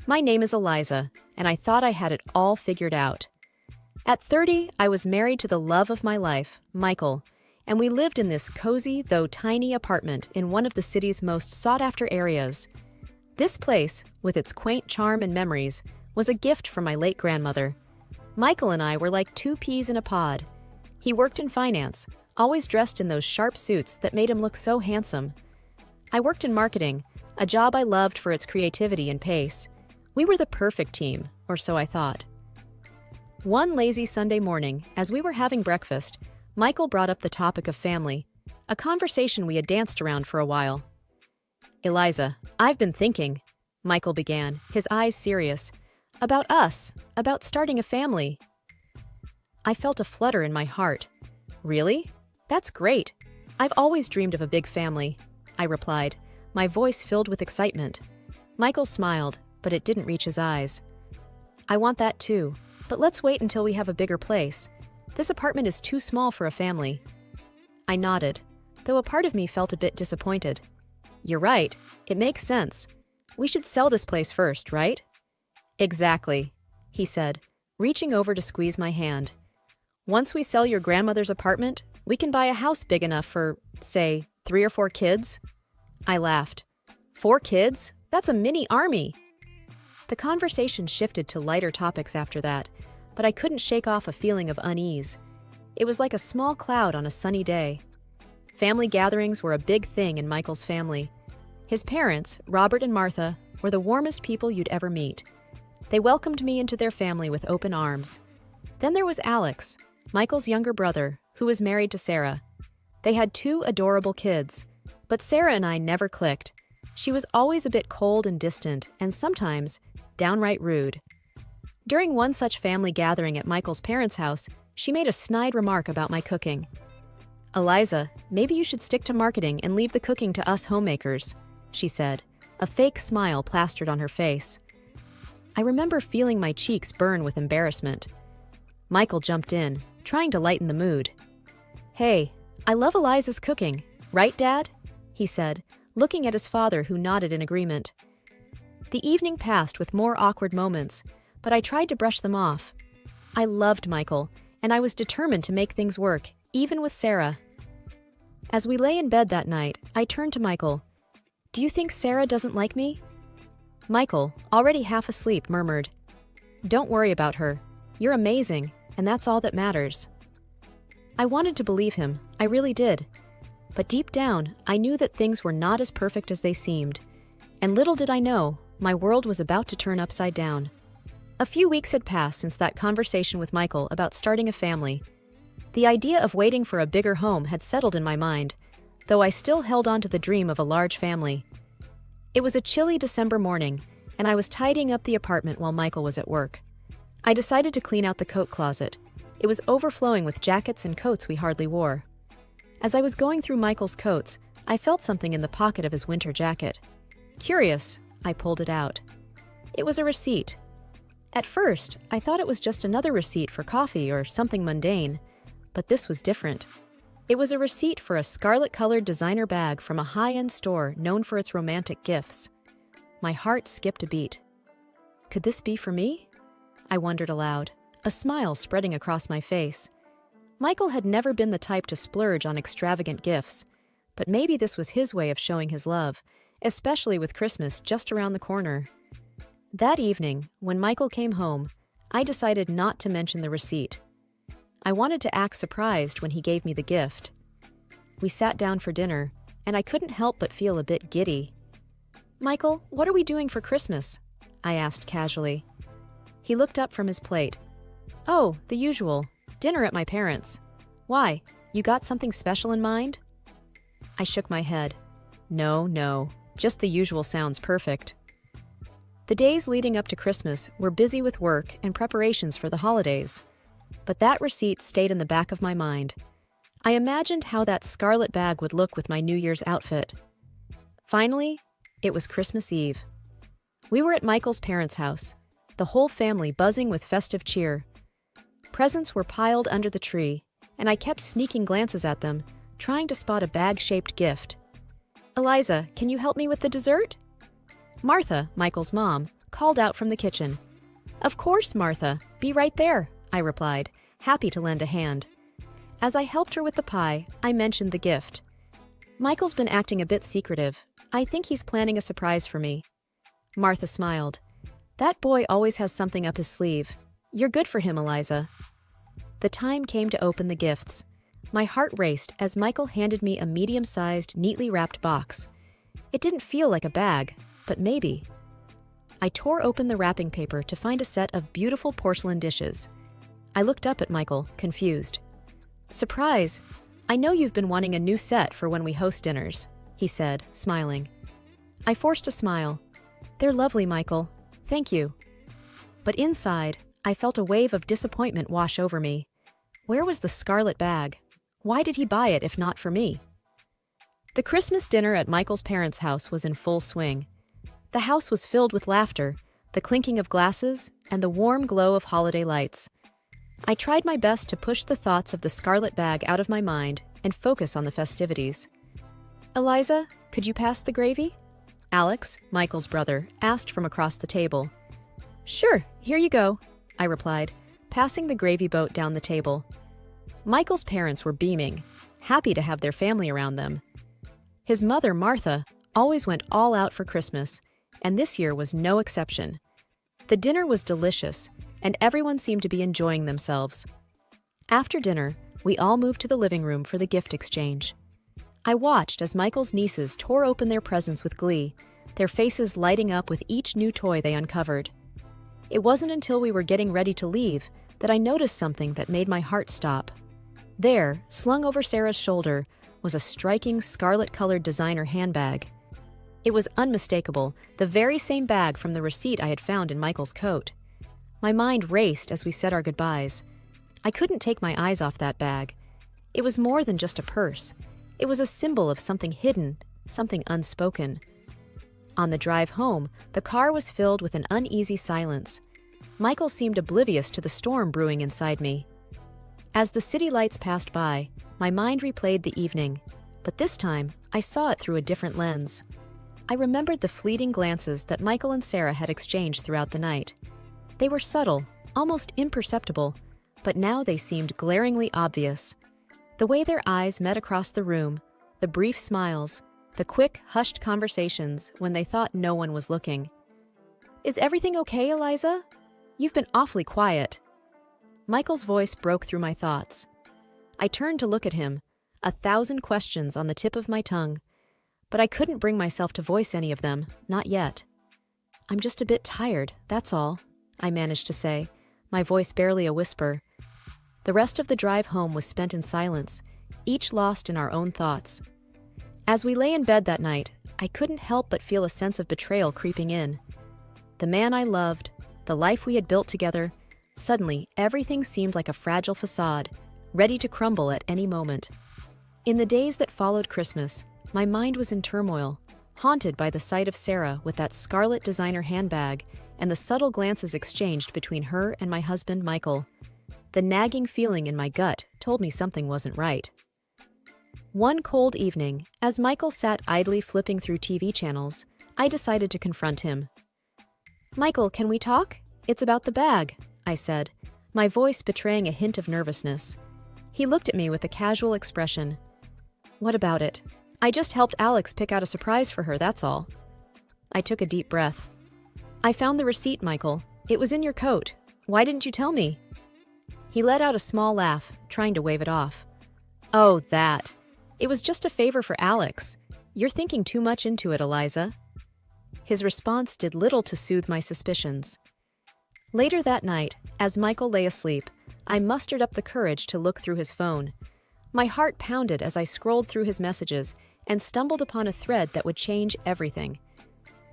My name is Eliza, and I thought I had it all figured out. At 30, I was married to the love of my life, Michael, and we lived in this cozy, though tiny apartment in one of the city's most sought-after areas. This place, with its quaint charm and memories, was a gift from my late grandmother. Michael and I were like two peas in a pod. He worked in finance, always dressed in those sharp suits that made him look so handsome. I worked in marketing, a job I loved for its creativity and pace. We were the perfect team, or so I thought. One lazy Sunday morning, as we were having breakfast, Michael brought up the topic of family, a conversation we had danced around for a while. "Eliza, I've been thinking," Michael began, his eyes serious, "about us, about starting a family." I felt a flutter in my heart. "Really? That's great. I've always dreamed of a big family," I replied, my voice filled with excitement. Michael smiled, but it didn't reach his eyes. "I want that too, but let's wait until we have a bigger place. This apartment is too small for a family." I nodded, though a part of me felt a bit disappointed. "You're right. It makes sense. We should sell this place first, right?" "Exactly," he said, reaching over to squeeze my hand. "Once we sell your grandmother's apartment, we can buy a house big enough for, say, 3 or 4 kids." I laughed. 4 kids? That's a mini army. The conversation shifted to lighter topics after that, but I couldn't shake off a feeling of unease. It was like a small cloud on a sunny day. Family gatherings were a big thing in Michael's family. His parents, Robert and Martha, were the warmest people you'd ever meet. They welcomed me into their family with open arms. Then there was Alex, Michael's younger brother, who was married to Sarah. They had 2 adorable kids, but Sarah and I never clicked. She was always a bit cold and distant, and sometimes downright rude. During one such family gathering at Michael's parents' house, she made a snide remark about my cooking. "Eliza, maybe you should stick to marketing and leave the cooking to us homemakers," she said, a fake smile plastered on her face. I remember feeling my cheeks burn with embarrassment. Michael jumped in, trying to lighten the mood. "Hey, I love Eliza's cooking, right, Dad?" he said, looking at his father, who nodded in agreement. The evening passed with more awkward moments, but I tried to brush them off. I loved Michael, and I was determined to make things work, even with Sarah. As we lay in bed that night, I turned to Michael. "Do you think Sarah doesn't like me?" Michael, already half asleep, murmured, "Don't worry about her. You're amazing, and that's all that matters." I wanted to believe him, I really did. But deep down, I knew that things were not as perfect as they seemed. And little did I know, my world was about to turn upside down. A few weeks had passed since that conversation with Michael about starting a family. The idea of waiting for a bigger home had settled in my mind, though I still held on to the dream of a large family. It was a chilly December morning, and I was tidying up the apartment while Michael was at work. I decided to clean out the coat closet. It was overflowing with jackets and coats we hardly wore. As I was going through Michael's coats, I felt something in the pocket of his winter jacket. Curious, I pulled it out. It was a receipt. At first, I thought it was just another receipt for coffee or something mundane, but this was different. It was a receipt for a scarlet-colored designer bag from a high-end store known for its romantic gifts. My heart skipped a beat. Could this be for me? I wondered aloud, a smile spreading across my face. Michael had never been the type to splurge on extravagant gifts, but maybe this was his way of showing his love, especially with Christmas just around the corner. That evening, when Michael came home, I decided not to mention the receipt. I wanted to act surprised when he gave me the gift. We sat down for dinner, and I couldn't help but feel a bit giddy. "Michael, what are we doing for Christmas?" I asked casually. He looked up from his plate. "Oh, the usual. Dinner at my parents'. Why, you got something special in mind?" I shook my head. No, just the usual sounds perfect. The days leading up to Christmas were busy with work and preparations for the holidays. But that receipt stayed in the back of my mind. I imagined how that scarlet bag would look with my New Year's outfit. Finally, it was Christmas Eve. We were at Michael's parents' house, the whole family buzzing with festive cheer. Presents were piled under the tree, and I kept sneaking glances at them, trying to spot a bag-shaped gift. "Eliza, can you help me with the dessert?" Martha, Michael's mom, called out from the kitchen. "Of course, Martha. Be right there," I replied, happy to lend a hand. As I helped her with the pie, I mentioned the gift. "Michael's been acting a bit secretive. I think he's planning a surprise for me." Martha smiled. "That boy always has something up his sleeve. You're good for him, Eliza." The time came to open the gifts. My heart raced as Michael handed me a medium-sized, neatly wrapped box. It didn't feel like a bag, but maybe. I tore open the wrapping paper to find a set of beautiful porcelain dishes. I looked up at Michael, confused. "Surprise! I know you've been wanting a new set for when we host dinners," he said, smiling. I forced a smile. "They're lovely, Michael. Thank you." But inside, I felt a wave of disappointment wash over me. Where was the scarlet bag? Why did he buy it if not for me? The Christmas dinner at Michael's parents' house was in full swing. The house was filled with laughter, the clinking of glasses, and the warm glow of holiday lights. I tried my best to push the thoughts of the scarlet bag out of my mind and focus on the festivities. "Eliza, could you pass the gravy?" Alex, Michael's brother, asked from across the table. "Sure, here you go," I replied, passing the gravy boat down the table. Michael's parents were beaming, happy to have their family around them. His mother, Martha, always went all out for Christmas, and this year was no exception. The dinner was delicious, and everyone seemed to be enjoying themselves. After dinner, we all moved to the living room for the gift exchange. I watched as Michael's nieces tore open their presents with glee, their faces lighting up with each new toy they uncovered. It wasn't until we were getting ready to leave that I noticed something that made my heart stop. There, slung over Sarah's shoulder, was a striking scarlet-colored designer handbag. It was unmistakable, the very same bag from the receipt I had found in Michael's coat. My mind raced as we said our goodbyes. I couldn't take my eyes off that bag. It was more than just a purse. It was a symbol of something hidden, something unspoken. On the drive home, the car was filled with an uneasy silence. Michael seemed oblivious to the storm brewing inside me. As the city lights passed by, my mind replayed the evening, but this time I saw it through a different lens. I remembered the fleeting glances that Michael and Sarah had exchanged throughout the night. They were subtle, almost imperceptible, but now they seemed glaringly obvious. The way their eyes met across the room, the brief smiles, the quick, hushed conversations when they thought no one was looking. "Is everything okay, Eliza? You've been awfully quiet." Michael's voice broke through my thoughts. I turned to look at him, 1,000 questions on the tip of my tongue, but I couldn't bring myself to voice any of them, not yet. "I'm just a bit tired, that's all," I managed to say, my voice barely a whisper. The rest of the drive home was spent in silence, each lost in our own thoughts. As we lay in bed that night, I couldn't help but feel a sense of betrayal creeping in. The man I loved, the life we had built together, suddenly everything seemed like a fragile facade, ready to crumble at any moment. In the days that followed Christmas, my mind was in turmoil, haunted by the sight of Sarah with that scarlet designer handbag and the subtle glances exchanged between her and my husband, Michael. The nagging feeling in my gut told me something wasn't right. One cold evening, as Michael sat idly flipping through TV channels, I decided to confront him. "Michael, can we talk? It's about the bag," I said, my voice betraying a hint of nervousness. He looked at me with a casual expression. "What about it? I just helped Alex pick out a surprise for her, that's all." I took a deep breath. "I found the receipt, Michael. It was in your coat. Why didn't you tell me?" He let out a small laugh, trying to wave it off. "Oh, that. It was just a favor for Alex. You're thinking too much into it, Eliza." His response did little to soothe my suspicions. Later that night, as Michael lay asleep, I mustered up the courage to look through his phone. My heart pounded as I scrolled through his messages and stumbled upon a thread that would change everything.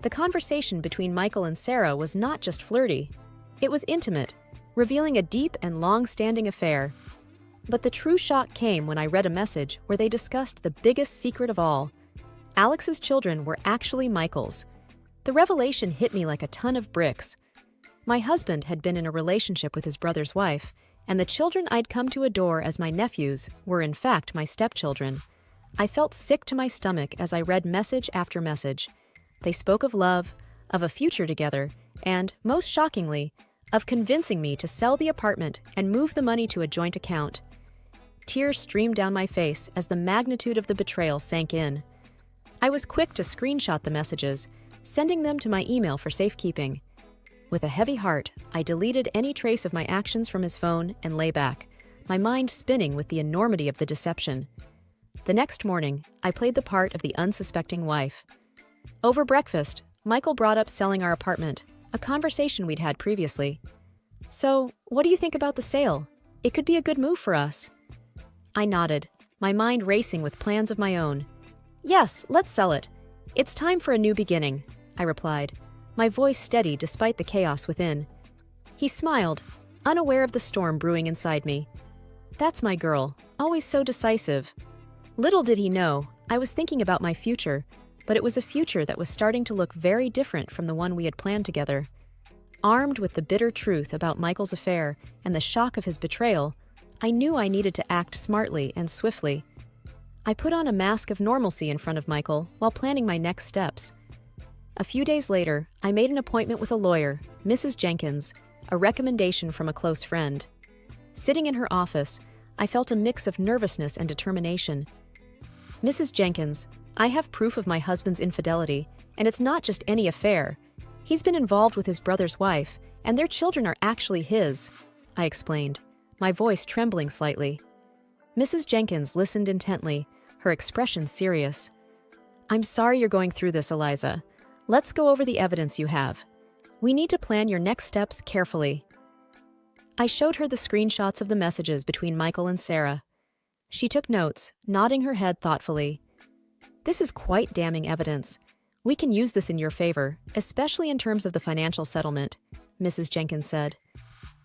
The conversation between Michael and Sarah was not just flirty. It was intimate, revealing a deep and long-standing affair. But the true shock came when I read a message where they discussed the biggest secret of all. Alex's children were actually Michael's. The revelation hit me like a ton of bricks. My husband had been in a relationship with his brother's wife, and the children I'd come to adore as my nephews were in fact my stepchildren. I felt sick to my stomach as I read message after message. They spoke of love, of a future together, and, most shockingly, of convincing me to sell the apartment and move the money to a joint account. Tears streamed down my face as the magnitude of the betrayal sank in. I was quick to screenshot the messages, sending them to my email for safekeeping. With a heavy heart, I deleted any trace of my actions from his phone and lay back, my mind spinning with the enormity of the deception. The next morning, I played the part of the unsuspecting wife. Over breakfast, Michael brought up selling our apartment, a conversation we'd had previously. "So, what do you think about the sale? It could be a good move for us." I nodded, my mind racing with plans of my own. "Yes, let's sell it. It's time for a new beginning," I replied, my voice steady despite the chaos within. He smiled, unaware of the storm brewing inside me. That's my girl, always so decisive. Little did he know, I was thinking about my future, but it was a future that was starting to look very different from the one we had planned together. Armed with the bitter truth about Michael's affair and the shock of his betrayal, I knew I needed to act smartly and swiftly. I put on a mask of normalcy in front of Michael while planning my next steps. A few days later, I made an appointment with a lawyer, Mrs. Jenkins, a recommendation from a close friend. Sitting in her office, I felt a mix of nervousness and determination. "Mrs. Jenkins, I have proof of my husband's infidelity, and it's not just any affair. He's been involved with his brother's wife, and their children are actually his," I explained, my voice trembling slightly. Mrs. Jenkins listened intently, her expression serious. "I'm sorry you're going through this, Eliza. Let's go over the evidence you have. We need to plan your next steps carefully." I showed her the screenshots of the messages between Michael and Sarah. She took notes, nodding her head thoughtfully. "This is quite damning evidence. We can use this in your favor, especially in terms of the financial settlement," Mrs. Jenkins said.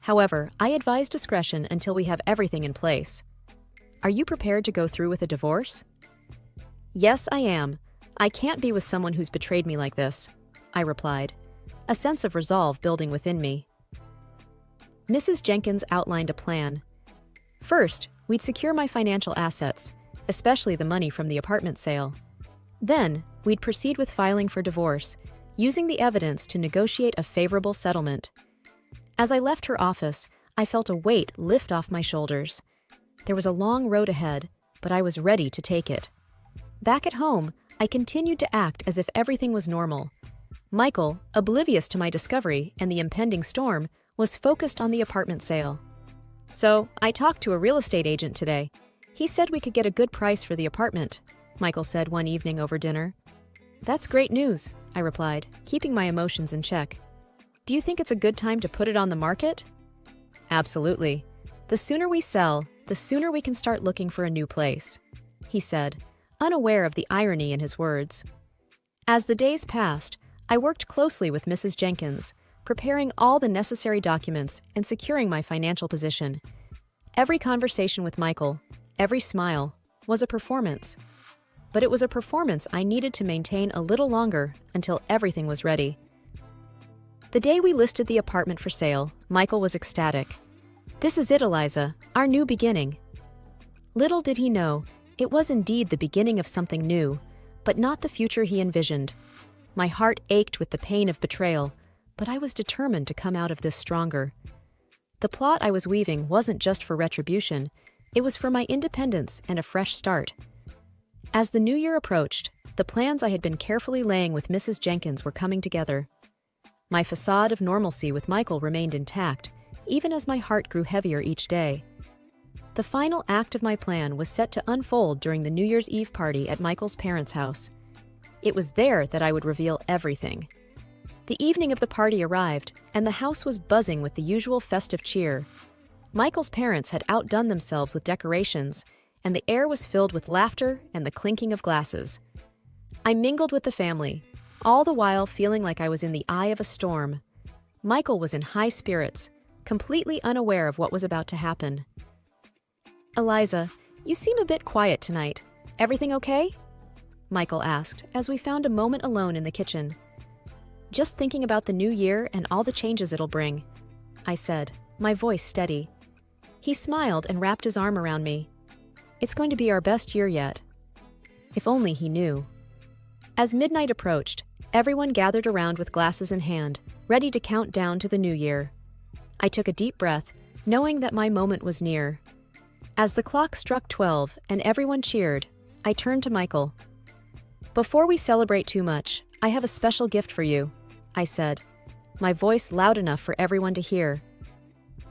"However, I advise discretion until we have everything in place. Are you prepared to go through with a divorce?" "Yes, I am. I can't be with someone who's betrayed me like this," I replied, a sense of resolve building within me. Mrs. Jenkins outlined a plan. First, we'd secure my financial assets, especially the money from the apartment sale. Then, we'd proceed with filing for divorce, using the evidence to negotiate a favorable settlement. As I left her office, I felt a weight lift off my shoulders. There was a long road ahead, but I was ready to take it. Back at home, I continued to act as if everything was normal. Michael, oblivious to my discovery and the impending storm, was focused on the apartment sale. "So, I talked to a real estate agent today. He said we could get a good price for the apartment," Michael said one evening over dinner. "That's great news," I replied, keeping my emotions in check. "Do you think it's a good time to put it on the market?" "Absolutely. The sooner we sell, the sooner we can start looking for a new place," he said, unaware of the irony in his words. As the days passed, I worked closely with Mrs. Jenkins, preparing all the necessary documents and securing my financial position. Every conversation with Michael, every smile, was a performance. But it was a performance I needed to maintain a little longer until everything was ready. The day we listed the apartment for sale, Michael was ecstatic. "This is it, Eliza, our new beginning." Little did he know, it was indeed the beginning of something new, but not the future he envisioned. My heart ached with the pain of betrayal, but I was determined to come out of this stronger. The plot I was weaving wasn't just for retribution, it was for my independence and a fresh start. As the new year approached, the plans I had been carefully laying with Mrs. Jenkins were coming together. My facade of normalcy with Michael remained intact, even as my heart grew heavier each day. The final act of my plan was set to unfold during the New Year's Eve party at Michael's parents' house. It was there that I would reveal everything. The evening of the party arrived, and the house was buzzing with the usual festive cheer. Michael's parents had outdone themselves with decorations, and the air was filled with laughter and the clinking of glasses. I mingled with the family, all the while feeling like I was in the eye of a storm. Michael was in high spirits, completely unaware of what was about to happen. "Eliza, you seem a bit quiet tonight. Everything okay?" Michael asked as we found a moment alone in the kitchen. "Just thinking about the new year and all the changes it'll bring," I said, my voice steady. He smiled and wrapped his arm around me. "It's going to be our best year yet." If only he knew. As midnight approached, everyone gathered around with glasses in hand, ready to count down to the new year. I took a deep breath, knowing that my moment was near. As the clock struck 12 and everyone cheered, I turned to Michael. "Before we celebrate too much, I have a special gift for you," I said, my voice loud enough for everyone to hear.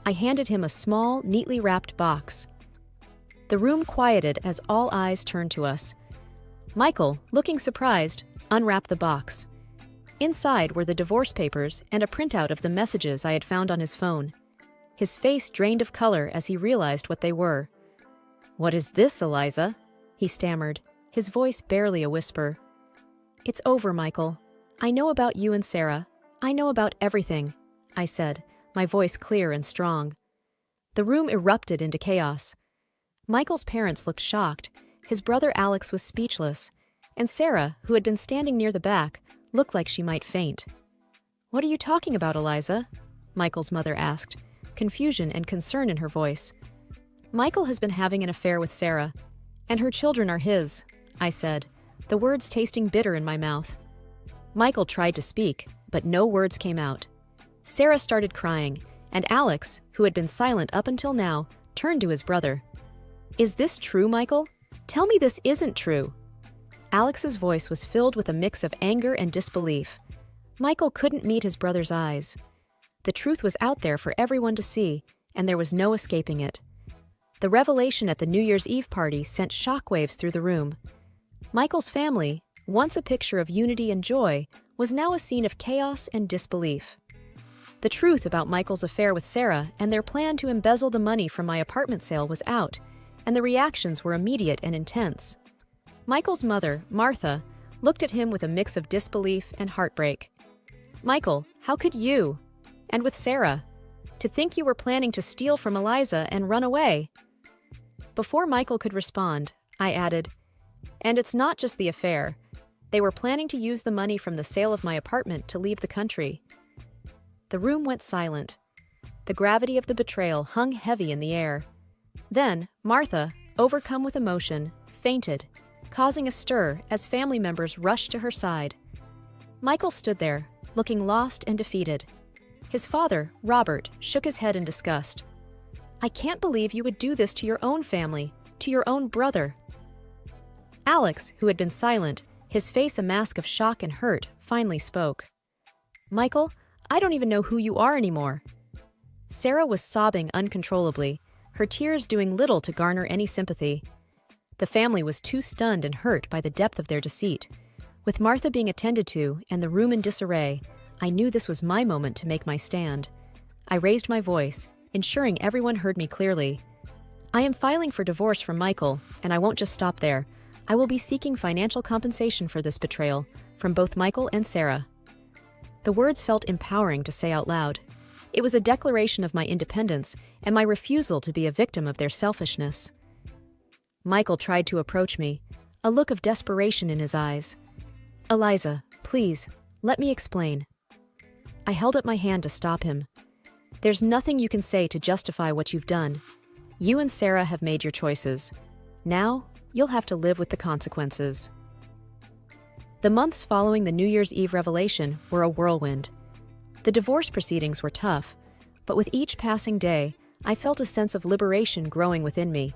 I handed him a small, neatly wrapped box. The room quieted as all eyes turned to us. Michael, looking surprised, unwrapped the box. Inside were the divorce papers and a printout of the messages I had found on his phone. His face drained of color as he realized what they were. "What is this, Eliza?" he stammered, his voice barely a whisper. "It's over, Michael. I know about you and Sarah. I know about everything," I said, my voice clear and strong. The room erupted into chaos. Michael's parents looked shocked, his brother Alex was speechless, and Sarah, who had been standing near the back, looked like she might faint. "What are you talking about, Eliza?" Michael's mother asked, confusion and concern in her voice. "Michael has been having an affair with Sarah, and her children are his," I said, the words tasting bitter in my mouth. Michael tried to speak, but no words came out. Sarah started crying, and Alex, who had been silent up until now, turned to his brother. "Is this true, Michael? Tell me this isn't true." Alex's voice was filled with a mix of anger and disbelief. Michael couldn't meet his brother's eyes. The truth was out there for everyone to see, and there was no escaping it. The revelation at the New Year's Eve party sent shockwaves through the room. Michael's family, once a picture of unity and joy, was now a scene of chaos and disbelief. The truth about Michael's affair with Sarah and their plan to embezzle the money from my apartment sale was out, and the reactions were immediate and intense. Michael's mother, Martha, looked at him with a mix of disbelief and heartbreak. "Michael, how could you? And with Sarah? To think you were planning to steal from Eliza and run away?" Before Michael could respond, I added, "And it's not just the affair. They were planning to use the money from the sale of my apartment to leave the country." The room went silent. The gravity of the betrayal hung heavy in the air. Then, Martha, overcome with emotion, fainted, causing a stir as family members rushed to her side. Michael stood there, looking lost and defeated. His father, Robert, shook his head in disgust. "I can't believe you would do this to your own family, to your own brother." Alex, who had been silent, his face a mask of shock and hurt, finally spoke. "Michael, I don't even know who you are anymore." Sarah was sobbing uncontrollably, her tears doing little to garner any sympathy. The family was too stunned and hurt by the depth of their deceit. With Martha being attended to and the room in disarray, I knew this was my moment to make my stand. I raised my voice, ensuring everyone heard me clearly. "I am filing for divorce from Michael, and I won't just stop there. I will be seeking financial compensation for this betrayal, from both Michael and Sarah." The words felt empowering to say out loud. It was a declaration of my independence and my refusal to be a victim of their selfishness. Michael tried to approach me, a look of desperation in his eyes. "Eliza, please, let me explain." I held up my hand to stop him. "There's nothing you can say to justify what you've done. You and Sarah have made your choices. Now, you'll have to live with the consequences." The months following the New Year's Eve revelation were a whirlwind. The divorce proceedings were tough, but with each passing day, I felt a sense of liberation growing within me.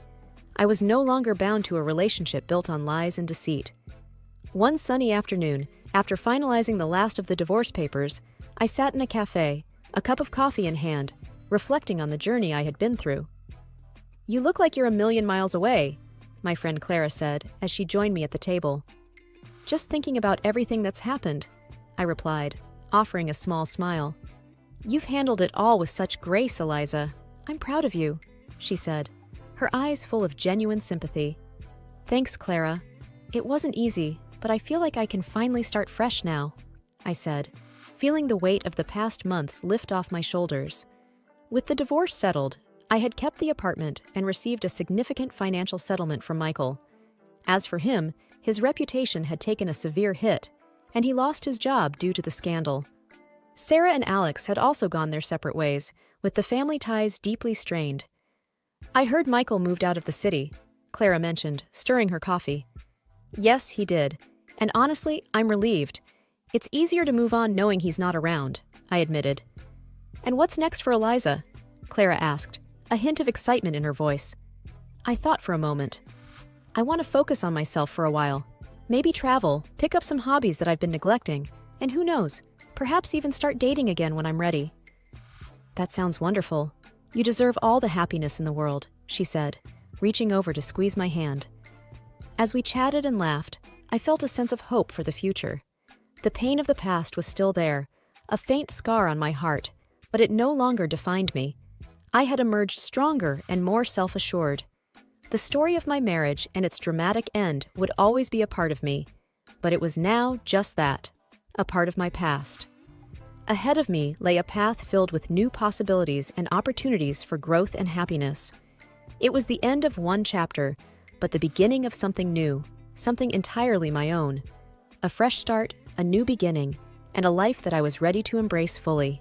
I was no longer bound to a relationship built on lies and deceit. One sunny afternoon, after finalizing the last of the divorce papers, I sat in a cafe, a cup of coffee in hand, reflecting on the journey I had been through. "You look like you're a million miles away," my friend Clara said as she joined me at the table. "Just thinking about everything that's happened," I replied, offering a small smile. "You've handled it all with such grace, Eliza. I'm proud of you," she said, her eyes full of genuine sympathy. "Thanks, Clara. It wasn't easy, but I feel like I can finally start fresh now," I said, feeling the weight of the past months lift off my shoulders. With the divorce settled, I had kept the apartment and received a significant financial settlement from Michael. As for him, his reputation had taken a severe hit, and he lost his job due to the scandal. Sarah and Alex had also gone their separate ways, with the family ties deeply strained. "I heard Michael moved out of the city," Clara mentioned, stirring her coffee. "Yes, he did. And honestly, I'm relieved. It's easier to move on knowing he's not around, I admitted. And what's next for Eliza? Clara asked, a hint of excitement in her voice. I thought for a moment. I want to focus on myself for a while. Maybe travel, pick up some hobbies that I've been neglecting, and who knows, perhaps even start dating again when I'm ready. That sounds wonderful. You deserve all the happiness in the world, she said, reaching over to squeeze my hand. As we chatted and laughed, I felt a sense of hope for the future. The pain of the past was still there, a faint scar on my heart, but it no longer defined me. I had emerged stronger and more self-assured. The story of my marriage and its dramatic end would always be a part of me, but it was now just that, a part of my past. Ahead of me lay a path filled with new possibilities and opportunities for growth and happiness. It was the end of one chapter, but the beginning of something new, something entirely my own. A fresh start, a new beginning, and a life that I was ready to embrace fully.